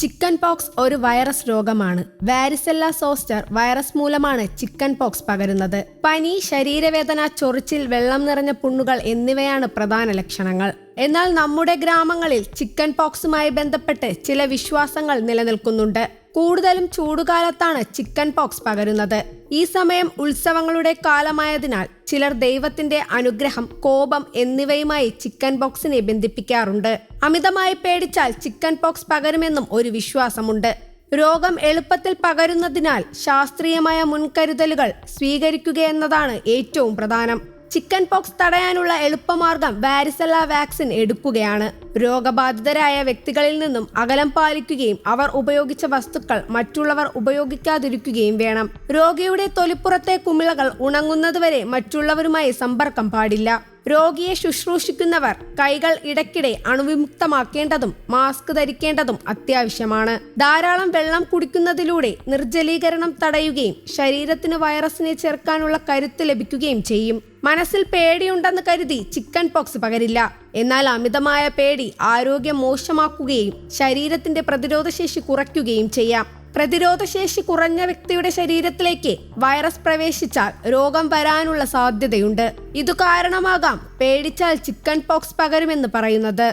Chicken pox ഒരു virus രോഗമാണ്. Varicella zoster virus മൂലമാണ് ചിക്കൻ പോക്സ് പകരുന്നത്. പനി, ശരീരവേദന, ചൊറിച്ചിൽ, വെള്ളം നിറഞ്ഞ പുണ്ണുകൾ എന്നിവയാണ് പ്രധാന ലക്ഷണങ്ങൾ. എന്നാൽ നമ്മുടെ ഗ്രാമങ്ങളിൽ ചിക്കൻ പോക്സുമായി ബന്ധപ്പെട്ട് ചില വിശ്വാസങ്ങൾ നിലനിൽക്കുന്നുണ്ട്. കൂടുതലും ചൂടുകാലത്താണ് ചിക്കൻ പോക്സ് പകരുന്നത്. ഈ സമയം ഉത്സവങ്ങളുടെ കാലമായതിനാൽ ചിലർ ദൈവത്തിന്റെ അനുഗ്രഹം, കോപം എന്നിവയുമായി ചിക്കൻ പോക്സിനെ ബന്ധിപ്പിക്കാറുണ്ട്. അമിതമായി പേടിച്ചാൽ ചിക്കൻ പോക്സ് പകരുമെന്നും ഒരു വിശ്വാസമുണ്ട്. രോഗം എളുപ്പത്തിൽ പകരുന്നതിനാൽ ശാസ്ത്രീയമായ മുൻകരുതലുകൾ സ്വീകരിക്കുകയെന്നതാണ് ഏറ്റവും പ്രധാനം. ചിക്കൻ പോക്സ് തടയാനുള്ള എളുപ്പമാർഗം വാരിസെല്ല വാക്സിൻ എടുക്കുകയാണ്. രോഗബാധിതരായ വ്യക്തികളിൽ നിന്നും അകലം പാലിക്കുകയും അവർ ഉപയോഗിച്ച വസ്തുക്കൾ മറ്റുള്ളവർ ഉപയോഗിക്കാതിരിക്കുകയും വേണം. രോഗിയുടെ തൊലിപ്പുറത്തെ കുമിളകൾ ഉണങ്ങുന്നതുവരെ മറ്റുള്ളവരുമായി സമ്പർക്കം പാടില്ല. രോഗിയെ ശുശ്രൂഷിക്കുന്നവർ കൈകൾ ഇടയ്ക്കിടെ അണുവിമുക്തമാക്കേണ്ടതും മാസ്ക് ധരിക്കേണ്ടതും അത്യാവശ്യമാണ്. ധാരാളം വെള്ളം കുടിക്കുന്നതിലൂടെ നിർജ്ജലീകരണം തടയുകയും ശരീരത്തിന് വൈറസിനെ ചെറുക്കാനുള്ള കരുത്ത് ലഭിക്കുകയും ചെയ്യും. മനസ്സിൽ പേടിയുണ്ടെന്ന് കരുതി ചിക്കൻ പോക്സ് പകരില്ല. എന്നാൽ അമിതമായ പേടി ആരോഗ്യം മോശമാക്കുകയും ശരീരത്തിന്റെ പ്രതിരോധശേഷി കുറയ്ക്കുകയും ചെയ്യാം. പ്രതിരോധശേഷി കുറഞ്ഞ വ്യക്തിയുടെ ശരീരത്തിലേക്ക് വൈറസ് പ്രവേശിച്ചാൽ രോഗം വരാനുള്ള സാധ്യതയുണ്ട്. ഇതു കാരണമാകാം പേടിച്ചാൽ ചിക്കൻ പോക്സ് പകരുമെന്ന് പറയുന്നത്.